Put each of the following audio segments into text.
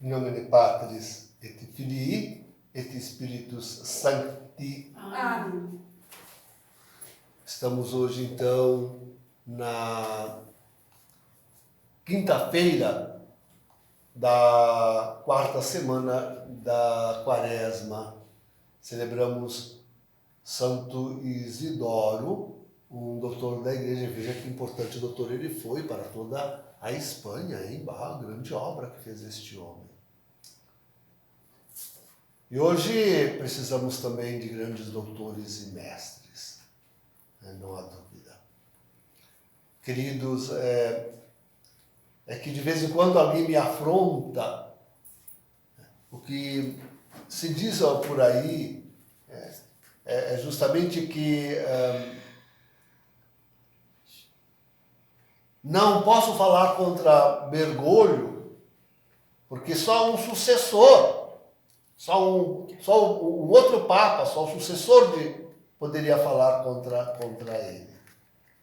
In nomine Patris et Filii et Spiritus Sancti. Amém. Estamos hoje, então, na quinta-feira da quarta semana da Quaresma. Celebramos Santo Isidoro, um doutor da igreja. Veja que importante doutor ele foi para toda a Espanha, hein? Bah, grande obra que fez este homem. E hoje precisamos também de grandes doutores e mestres, não há dúvida. Queridos, é que de vez em quando alguém me afronta. O que se diz por aí é justamente que não posso falar contra Bergoglio, porque só um sucessor, só um outro Papa, só o sucessor poderia falar contra ele.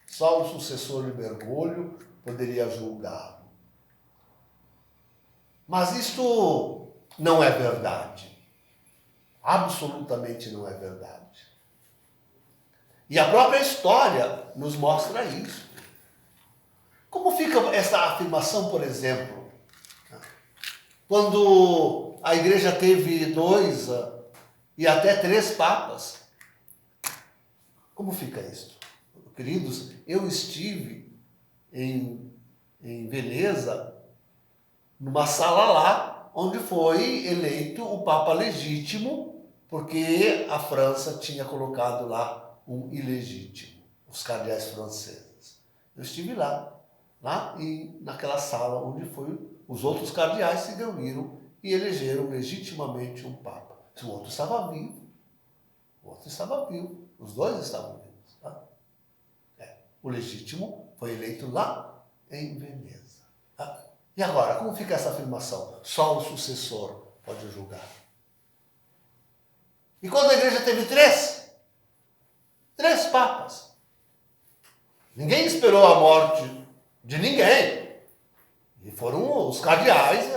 Só o sucessor de Bergoglio poderia julgá-lo. Mas isto não é verdade. Absolutamente não é verdade. E a própria história nos mostra isso. Como fica essa afirmação, por exemplo, quando a igreja teve 2 e até 3 papas? Como fica isso? Queridos, eu estive em Veneza, numa sala lá, onde foi eleito o Papa legítimo, porque a França tinha colocado lá um ilegítimo, os cardeais franceses. Eu estive lá e naquela sala onde os outros cardeais se reuniram e elegeram legitimamente um Papa. O outro estava vivo. Os dois estavam vivos. Tá? O legítimo foi eleito lá em Veneza. Tá? E agora, como fica essa afirmação? Só o sucessor pode julgar. E quando a igreja teve 3 papas, ninguém esperou a morte de ninguém. E foram os cardeais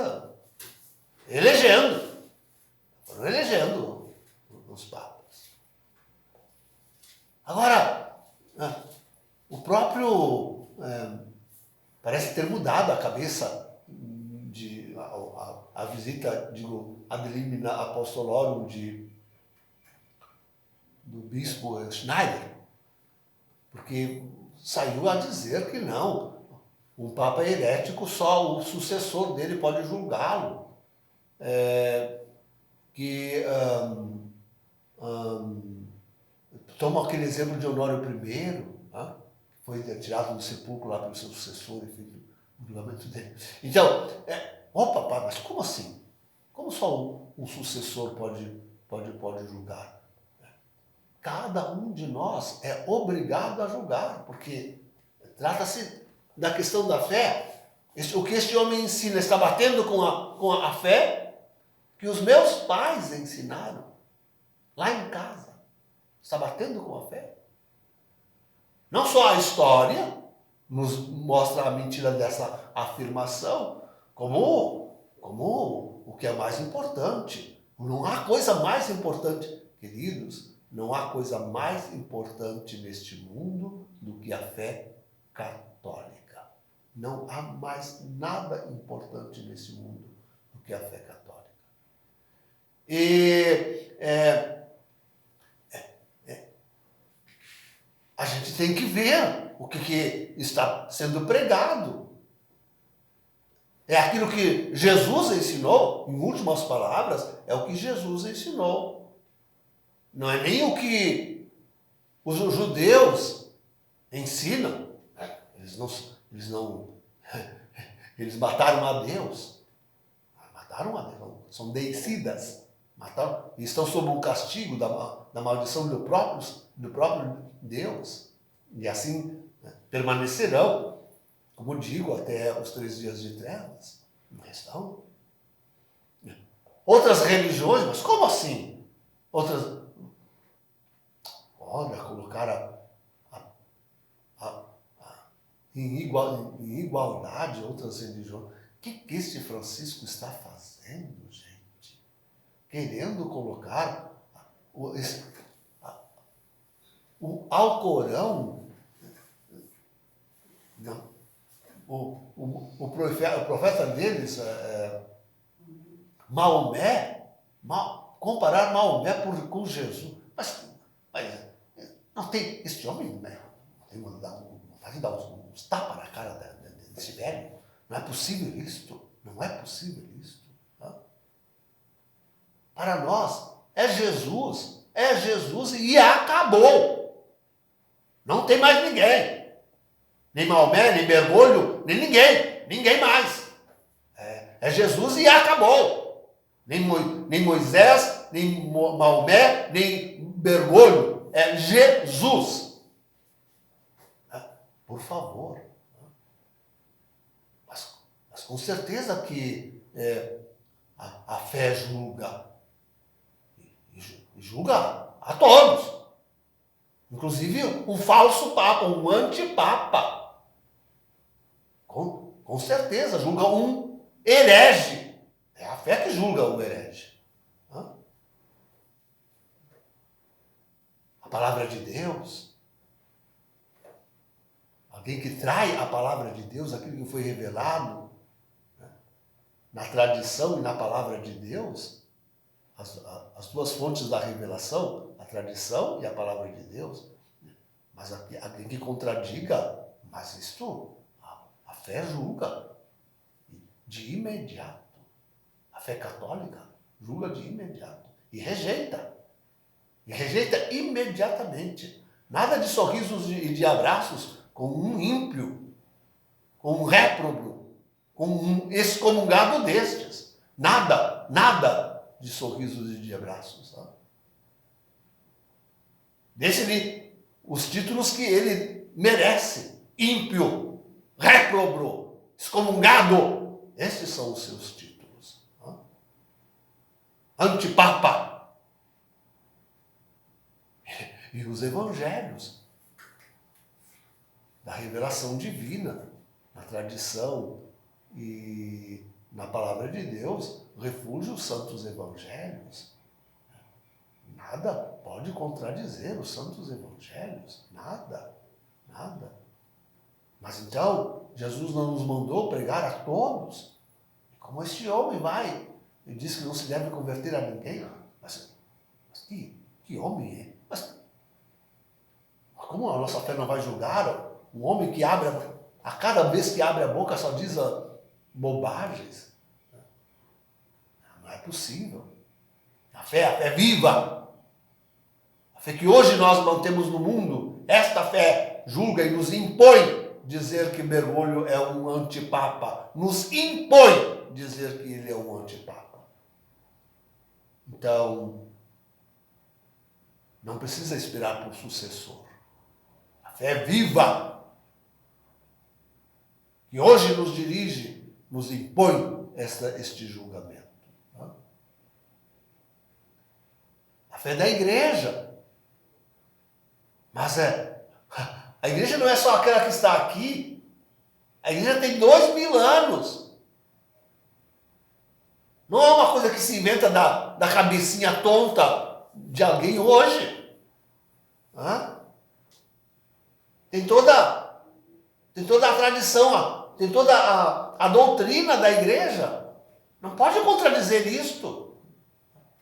elegendo os papas. Agora, o próprio parece ter mudado a cabeça a visita, ad limina apostolorum do bispo Schneider, porque saiu a dizer que não, um papa herético, só o sucessor dele pode julgá-lo. Toma aquele exemplo de Honório I, foi tirado do sepulcro lá pelo seu sucessor e fez o julgamento dele. Então, papai, mas como assim? Como só um sucessor pode julgar? Cada um de nós é obrigado a julgar, porque trata-se da questão da fé. O que este homem ensina está batendo com a fé que os meus pais ensinaram lá em casa. Está batendo com a fé. Não só a história nos mostra a mentira dessa afirmação, como o que é mais importante. Não há coisa mais importante, queridos, não há coisa mais importante neste mundo do que a fé católica. Não há mais nada importante nesse mundo do que a fé católica. E a gente tem que ver o que está sendo pregado. É aquilo que Jesus ensinou, em últimas palavras, é o que Jesus ensinou. Não é nem o que os judeus ensinam. Eles mataram a Deus. São deicidas. Mataram, e estão sob o castigo da maldição do próprio Deus. E assim permanecerão, como digo, até os 3 dias de trevas. Não estão. Outras religiões, mas como assim? Olha, colocar em igualdade outras religiões. que este Francisco está fazendo, gente? Querendo colocar o Alcorão, não, o profeta deles, Maomé, comparar Maomé com Jesus. Mas não tem, este homem, né, não tem vontade de dar uns tapas na cara desse velho. Não é possível isto. Não é possível isto. Tá? Para nós, é Jesus e acabou. Não tem mais ninguém. Nem Maomé, nem Bergoglio, nem ninguém mais. É Jesus e acabou. Nem Moisés, nem Maomé, nem Bergoglio. É Jesus. Por favor. Mas com certeza que a fé julga. E julga a todos. Inclusive um falso papa, um antipapa. Com certeza, julga um herege. É a fé que julga o herege. A palavra de Deus, alguém que trai a palavra de Deus, aquilo que foi revelado, né, na tradição e na palavra de Deus, as duas fontes da revelação, a tradição e a palavra de Deus, mas alguém que contradiga, mas isto, a fé julga de imediato. A fé católica julga de imediato e rejeita. E rejeita imediatamente. Nada de sorrisos e de abraços com um ímpio, com um réprobo, com um excomungado destes. Nada de sorrisos e de abraços. Tá? Deixe-lhe os títulos que ele merece. Ímpio, réprobo, excomungado. Esses são os seus títulos. Tá? Antipapa. E os evangelhos da revelação divina, na tradição e na palavra de Deus, refúgio os santos evangelhos. Nada pode contradizer os santos evangelhos. Nada. Mas então, Jesus não nos mandou pregar a todos. Como este homem vai e diz que não se deve converter a ninguém. Mas que homem é? Mas como a nossa fé não vai julgar um homem que a cada vez que abre a boca só diz bobagens? Não é possível. A fé é viva. A fé que hoje nós mantemos no mundo, esta fé julga e nos impõe dizer que Bergoglio é um antipapa. Nos impõe dizer que ele é um antipapa. Então, não precisa esperar por sucessor. A fé é viva, que hoje nos dirige, nos impõe este julgamento. A fé da igreja. Mas a igreja não é só aquela que está aqui. A igreja tem 2000 anos. Não é uma coisa que se inventa da cabecinha tonta de alguém hoje. Tem toda a tradição, tem toda a doutrina da igreja. Não pode contradizer isto.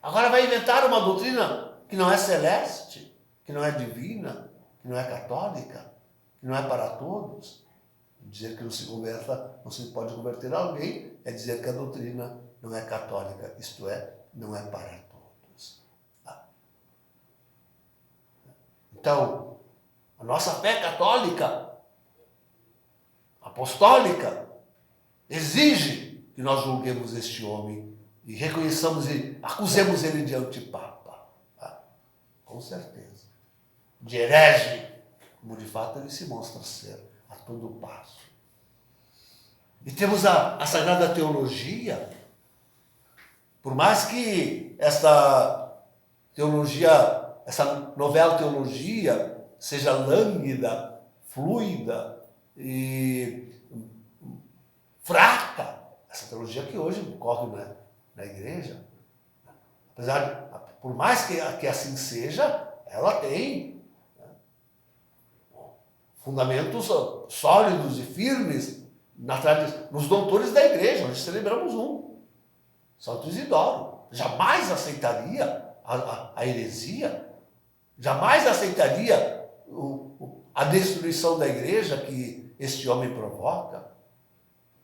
Agora vai inventar uma doutrina que não é celeste, que não é divina, que não é católica, que não é para todos. Dizer que não se pode converter alguém é dizer que a doutrina não é católica, isto é, não é para todos. Então, a nossa fé católica, apostólica, exige que nós julguemos este homem e reconheçamos e acusemos ele de antipapa. Com certeza. De herege, como de fato ele se mostra ser a todo passo. E temos a Sagrada Teologia. Por mais que essa teologia, essa novela teologia seja lânguida, fluida e fraca, Essa teologia que hoje corre na igreja, apesar por mais que assim seja, ela tem fundamentos sólidos e firmes nos doutores da igreja. Nós celebramos Santo Isidoro. Jamais aceitaria a heresia, jamais aceitaria a destruição da igreja que este homem provoca,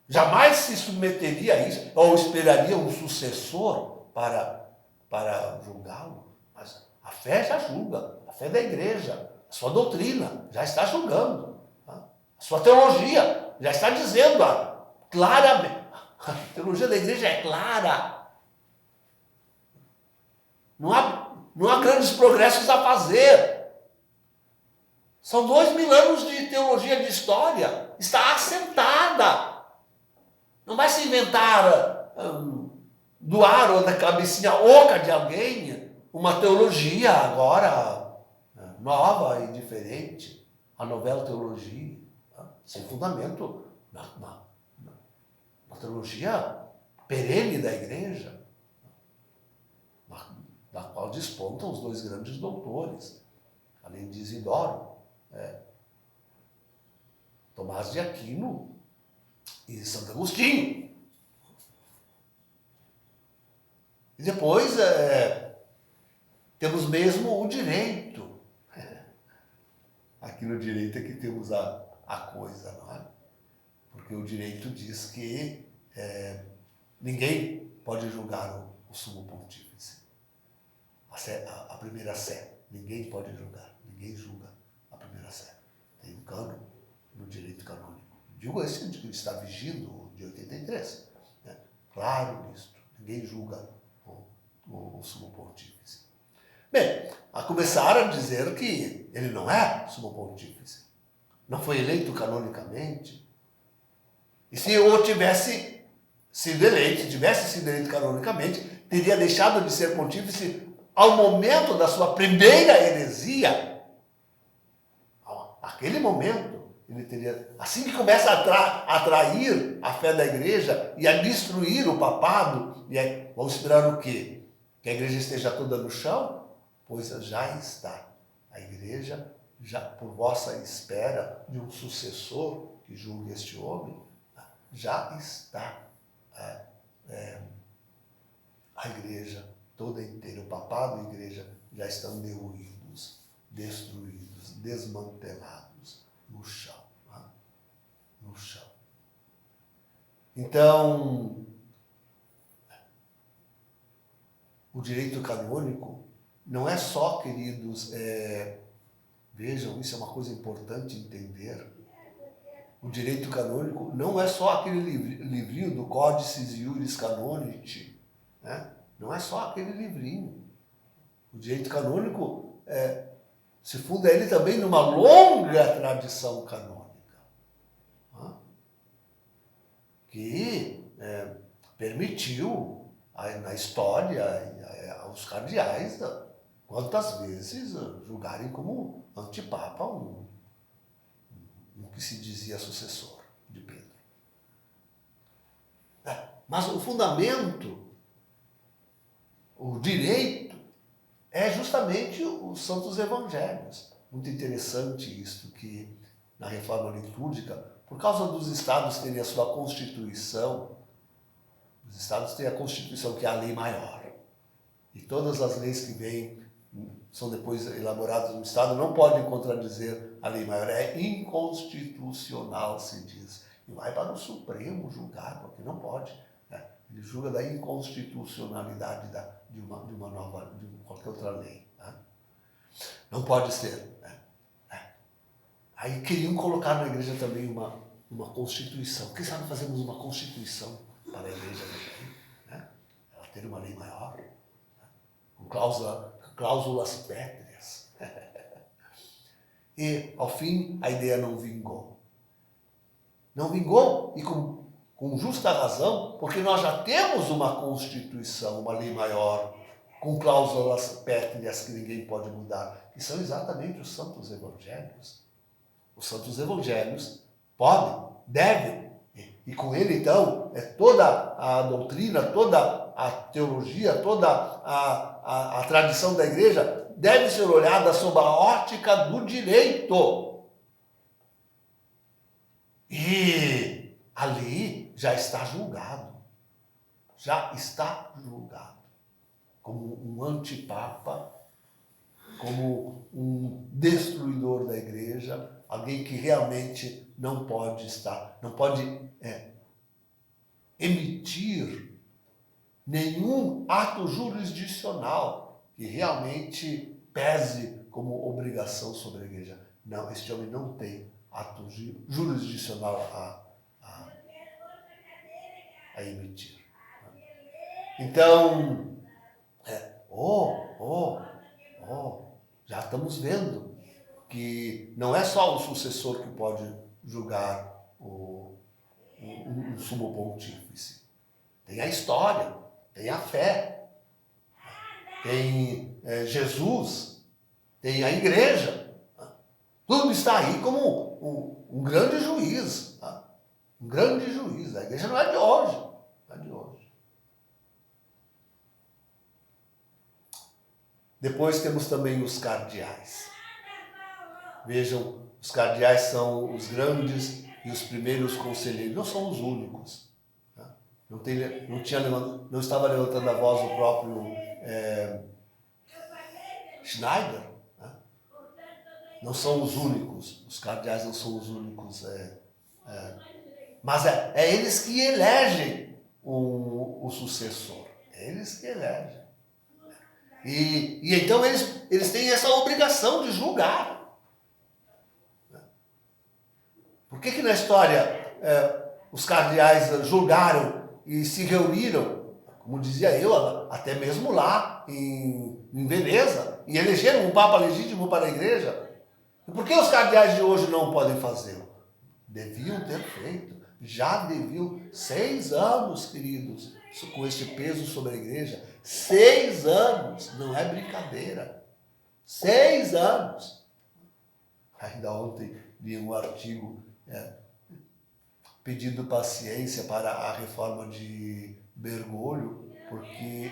jamais se submeteria a isso, ou esperaria um sucessor para julgá-lo. Mas a fé já julga, a fé da igreja, a sua doutrina já está julgando, a sua teologia já está dizendo claramente. A teologia da igreja é clara. Não há grandes progressos a fazer. São 2000 anos de teologia de história. Está assentada. Não vai se inventar do ar ou da cabecinha oca de alguém uma teologia agora nova e diferente. A novela teologia, sem fundamento na teologia perene da igreja, da qual despontam os dois grandes doutores, além de Isidoro, Tomás de Aquino e Santo Agostinho. E depois temos mesmo o direito. Aqui no direito é que temos a coisa, não é? Porque o direito diz que ninguém pode julgar o sumo pontífice. A primeira sé. Ninguém pode julgar. Ninguém julga a primeira sé. Tem um cânon no direito canônico. Digo esse que está vigindo de 83. Claro nisso. Ninguém julga o sumo pontífice. Bem, a começar a dizer que ele não é sumo pontífice. Não foi eleito canonicamente. E se eu tivesse sido eleito canonicamente, teria deixado de ser pontífice ao momento da sua primeira heresia. Naquele momento, ele teria, assim que começa a atrair a fé da igreja e a destruir o papado, vamos esperar o quê? Que a igreja esteja toda no chão? Pois já está. A igreja, já por vossa espera de um sucessor que julgue este homem, já está a igreja toda inteira, o papado e a igreja já estão derruídos, destruídos, desmantelados no chão. No chão. Então, o direito canônico não é só, queridos, vejam, isso é uma coisa importante entender. O direito canônico não é só aquele livrinho do Codices Iuris Canonici, né? Não é só aquele livrinho. O direito canônico se funda ele também numa longa tradição canônica, né? Que permitiu na história aos cardeais quantas vezes julgarem como antipapa um que se dizia sucessor de Pedro. Mas o fundamento, o direito, é justamente os santos evangelhos. Muito interessante isto, que na reforma litúrgica, por causa dos estados terem a sua constituição, os estados têm a constituição, que é a lei maior. E todas as leis que vêm, são depois elaboradas no estado, não podem contradizer a lei maior. É inconstitucional, se diz. E vai para o Supremo julgar, porque não pode. Ele julga da inconstitucionalidade de qualquer outra lei. Né? Não pode ser. Aí queriam colocar na igreja também uma constituição. Quem sabe fazemos uma constituição para a igreja também, né? Ela ter uma lei maior, né? Com cláusulas pétreas. E, ao fim, a ideia não vingou. Não vingou, e com justa razão, porque nós já temos uma Constituição, uma lei maior, com cláusulas pétreas que ninguém pode mudar, que são exatamente os santos evangelhos. Os santos evangelhos podem, devem E com ele, então, toda a doutrina, toda a teologia, toda a tradição da igreja deve ser olhada sob a ótica do direito. E ali já está julgado. Já está julgado. Como um antipapa, como um destruidor da igreja, alguém que realmente não pode emitir nenhum ato jurisdicional que realmente pese como obrigação sobre a igreja. Não, este homem não tem ato jurisdicional a emitir. Então, já estamos vendo que não é só o sucessor que pode julgar um sumo pontífice. Tem a história, tem a fé, tem Jesus, tem a igreja. Tudo está aí como um grande juiz. Um grande juiz. A igreja não é de hoje. Não é de hoje. Depois temos também os cardeais. Vejam, os cardeais são os grandes e os primeiros conselheiros. Não são os únicos. Não estava levantando a voz o próprio Schneider. Não são os únicos. Os cardeais não são os únicos. Mas é eles que elegem o sucessor. É eles que elegem. E então eles têm essa obrigação de julgar. Por que na história os cardeais julgaram e se reuniram, como dizia eu, até mesmo lá em Veneza, e elegeram um Papa legítimo para a igreja? E por que os cardeais de hoje não podem fazê-lo? Deviam ter feito. Já deviam. 6 anos, queridos, com este peso sobre a igreja. 6 anos, não é brincadeira. 6 anos. Ainda ontem li um artigo pedindo paciência para a reforma de Bergoglio, porque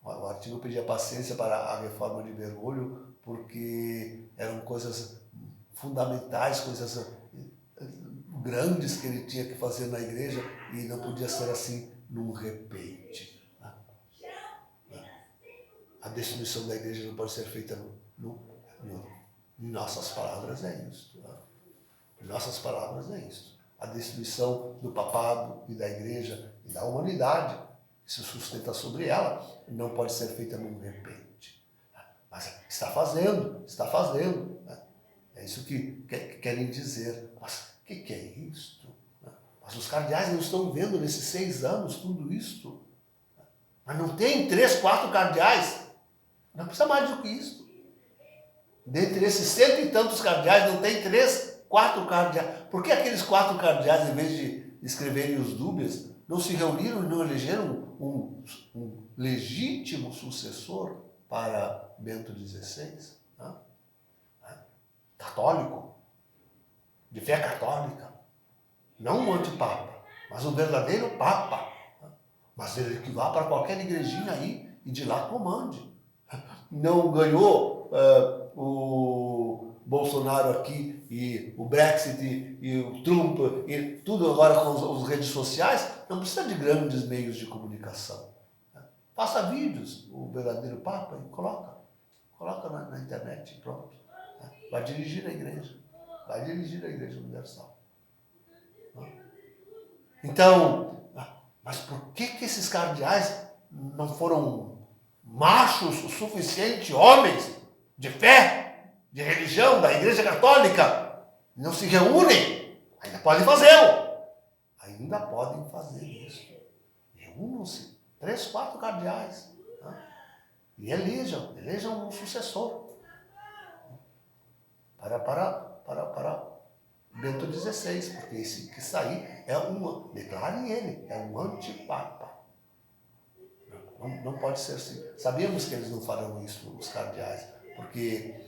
o artigo pedia paciência para a reforma de Bergoglio, porque eram coisas fundamentais, coisas grandes que ele tinha que fazer na igreja e não podia ser assim num repente. A destruição da igreja não pode ser feita em nossas palavras, é isso. Em nossas palavras, é isso. A destruição do papado e da igreja e da humanidade, que se sustenta sobre ela, não pode ser feita num repente. Mas está fazendo. É isso que querem dizer. Mas o que é isto? Mas os cardeais não estão vendo nesses 6 anos tudo isto. Mas não tem 3, 4 cardeais. Não precisa mais do que isso. Dentre esses 100 e tantos cardeais, não tem 3, 4 cardeais. Por que aqueles 4 cardeais, em vez de escreverem os dúbias, não se reuniram e não elegeram um legítimo sucessor para Bento XVI? Católico, de fé católica. Não um antipapa, mas um verdadeiro papa. Mas ele que vá para qualquer igrejinha aí e de lá comande. Não ganhou o Bolsonaro aqui e o Brexit e o Trump e tudo agora com as redes sociais, não precisa de grandes meios de comunicação. Faça vídeos, o verdadeiro Papa, e coloca na internet e pronto. Vai dirigir a igreja universal. Então, mas por que esses cardeais não foram machos o suficiente, homens de fé, de religião, da igreja católica? Não se reúnem? Ainda podem fazê-lo. Ainda podem fazer isso. Reúnam-se, 3, 4 cardeais. E elejam um sucessor. Para Bento XVI, porque esse que sair declarem ele, é um antipapa. Não pode ser assim. Sabíamos que eles não farão isso, os cardeais, porque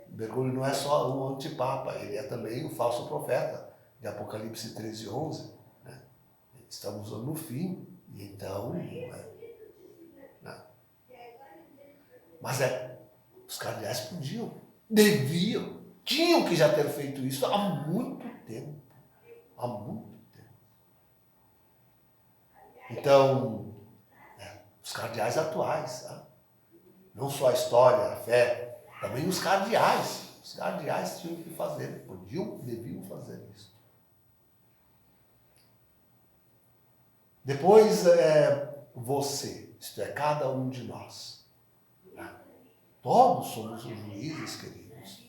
Bergoglio não é só um antipapa, ele é também o falso profeta, de Apocalipse 13:11. estamos no fim, e então, mas os cardeais podiam, deviam, tinham que já ter feito isso há muito tempo. Há muito tempo. Então, os cardeais atuais, tá? Não só a história, a fé, também os cardeais. Os cardeais tinham que fazer, podiam, deviam fazer isso. Depois, você, isto é, cada um de nós. Todos somos os juízes, queridos.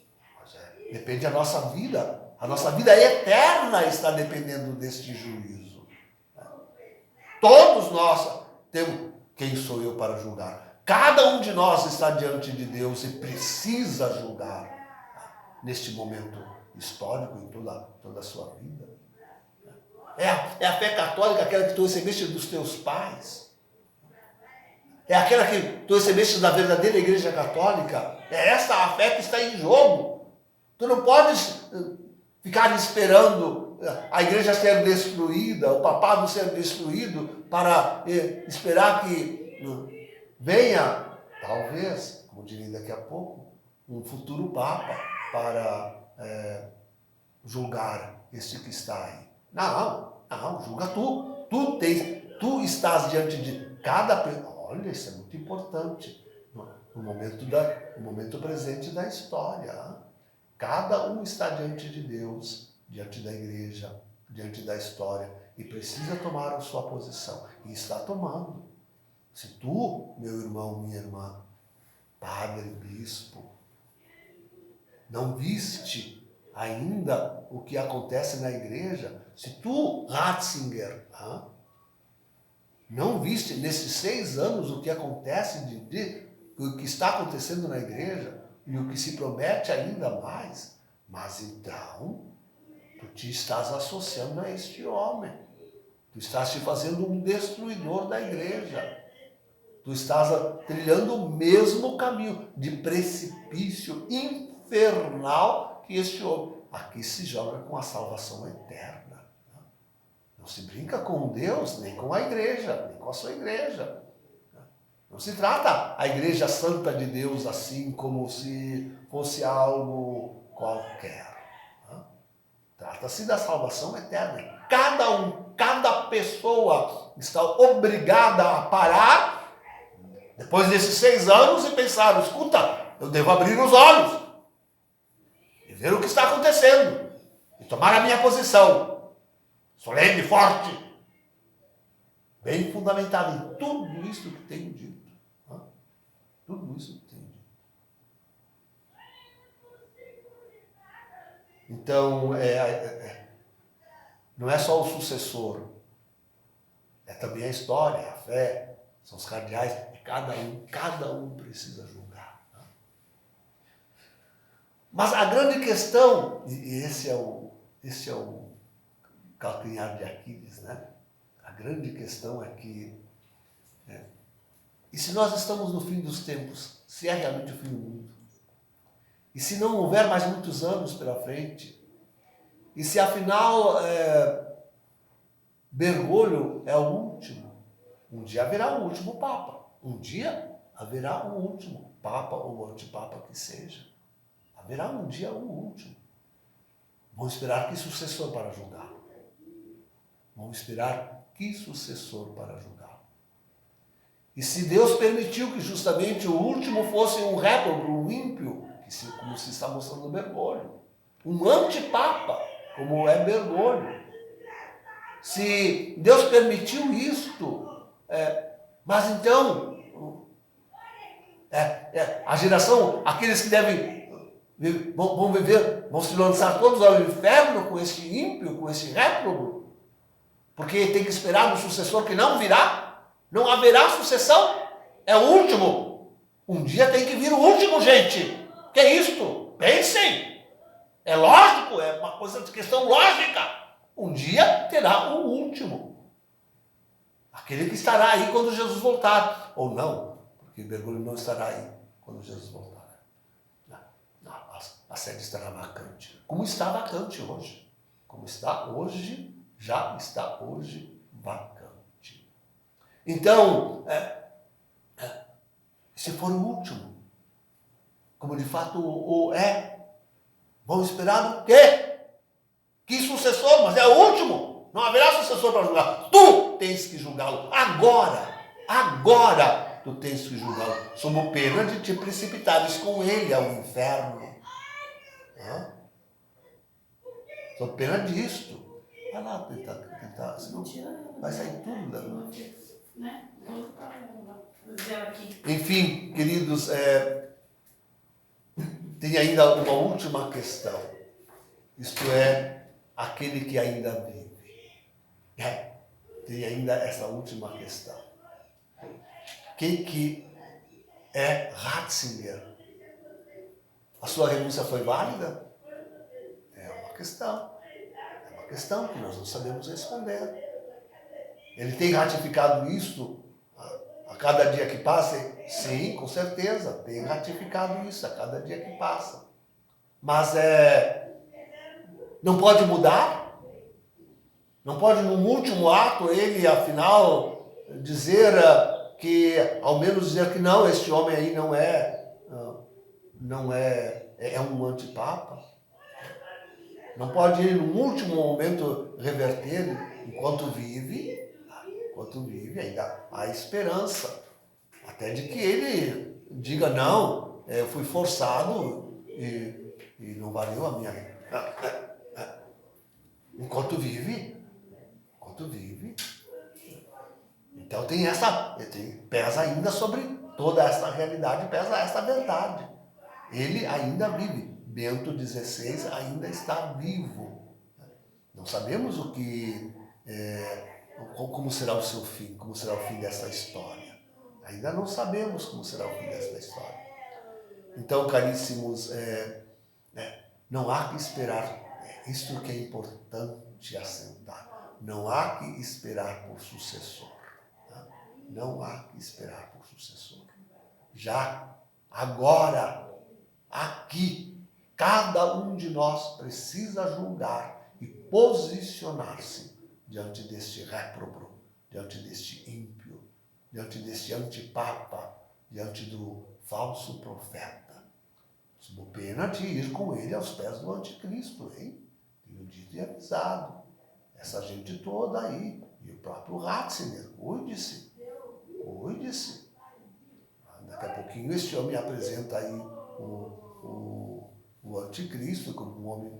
Depende da nossa vida. A nossa vida eterna está dependendo deste juízo. Todos nós temos. Quem sou eu para julgar? Cada um de nós está diante de Deus e precisa julgar neste momento histórico, em toda a sua vida. É a fé católica aquela que tu recebeste dos teus pais. É aquela que tu recebeste da verdadeira igreja católica. É essa a fé que está em jogo. Tu não podes ficar esperando a igreja ser destruída, o papado ser destruído, para esperar que venha, talvez, como direi daqui a pouco, um futuro papa para julgar este que está aí. Não, julga tu. Tu estás diante de cada pessoa. Olha, isso é muito importante no momento presente da história. Cada um está diante de Deus, diante da igreja, diante da história, e precisa tomar a sua posição. E está tomando. Se tu, meu irmão, minha irmã, padre, bispo, não viste ainda o que acontece na igreja, se tu, Ratzinger, não viste nesses 6 anos o que acontece, o que está acontecendo na igreja e o que se promete ainda mais, mas então tu te estás associando a este homem. Tu estás te fazendo um destruidor da igreja. Tu estás trilhando o mesmo caminho de precipício infernal que este homem. Aqui se joga com a salvação eterna. Não se brinca com Deus, nem com a igreja, nem com a sua igreja. Não se trata a igreja santa de Deus assim como se fosse algo qualquer. Trata-se da salvação eterna. Cada pessoa está obrigada a parar depois desses 6 anos e pensar, escuta, eu devo abrir os olhos e ver o que está acontecendo e tomar a minha posição. Solene, forte, bem fundamentado em tudo isso que tenho dito. Tudo isso que tenho dito. Então, não é só o sucessor, é também a história, a fé, são os cardeais, cada um precisa julgar. Mas a grande questão, e esse é o calcanhar de Aquiles, né? A grande questão é que, e se nós estamos no fim dos tempos, se é realmente o fim do mundo, e se não houver mais muitos anos pela frente, e se afinal Bergoglio é o último, um dia haverá um último Papa, um dia haverá um último Papa ou antipapa que seja, haverá um dia um último. Vamos esperar que sucessor para julgar. Vamos esperar que sucessor para julgar. E se Deus permitiu que justamente o último fosse um réprobo, um ímpio, como se está mostrando no Bergoglio, um antipapa, como é Bergoglio. Se Deus permitiu isto, mas então, a geração, aqueles que vão viver, vão se lançar todos ao inferno com esse ímpio, com esse réprobo, porque tem que esperar um sucessor que não virá, não haverá sucessão, é o último. Um dia tem que vir o último, gente. Que é isto? Pensem. É lógico, é uma coisa de questão lógica. Um dia terá o último. Aquele que estará aí quando Jesus voltar. Ou não, porque Bergoglio não estará aí quando Jesus voltar. Não, a sede estará vacante. Como está vacante hoje. Como está hoje, já está hoje vacante. Então, se for o último, como de fato o é, vão esperar o quê? Que sucessor? Mas é o último. Não haverá sucessor para julgar. Tu tens que julgá-lo. Agora tu tens que julgá-lo. Sob pena de te precipitares com ele ao inferno. Sob pena disto. Vai lá tentar, senão vai sair tudo. Né? Enfim, queridos, tem ainda uma última questão. Isto é, aquele que ainda vive. Tem ainda essa última questão. Quem que é Ratzinger? A sua renúncia foi válida? É uma questão. É uma questão que nós não sabemos responder. Ele tem ratificado isto a cada dia que passa? Sim, com certeza. Tem ratificado isso a cada dia que passa. Mas não pode mudar? Não pode, no último ato, ele, afinal, dizer ao menos dizer que não, este homem aí não é um antipapa? Não pode ele, no último momento, reverter enquanto vive, ainda há esperança. Até de que ele diga, não, eu fui forçado e não valeu a minha... Enquanto vive. Então pesa ainda sobre toda essa realidade, pesa essa verdade. Ele ainda vive. Bento XVI ainda está vivo. Não sabemos como será o seu fim, como será o fim dessa história. Ainda não sabemos como será o fim dessa história. Então, caríssimos, não há que esperar. Isto que é importante assentar. Não há que esperar por sucessor. Não há que esperar por sucessor. Já, agora, aqui, cada um de nós precisa julgar e posicionar-se diante deste réprobo, diante deste ímpio, diante deste antipapa, diante do falso profeta. Sob pena de ir com ele aos pés do anticristo, hein? Tenho dito e avisado. Essa gente toda aí. E o próprio Ratzinger. Cuide-se. Daqui a pouquinho este homem apresenta aí o anticristo como um homem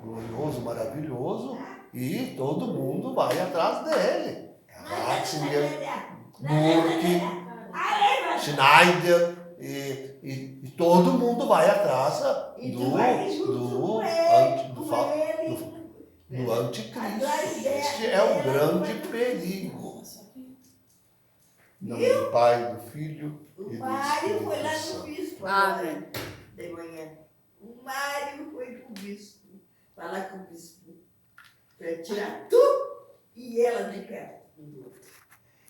glorioso, maravilhoso, e todo mundo vai atrás dele. Ratzinger, Burke, Schneider, e todo mundo vai atrás do anticristo. Este é o grande perigo. Em nome do Pai, do Filho e do Espírito Santo. Amém. De manhã. O Mário foi pro bispo, falar com o bispo, para tirar tu e ela de perto.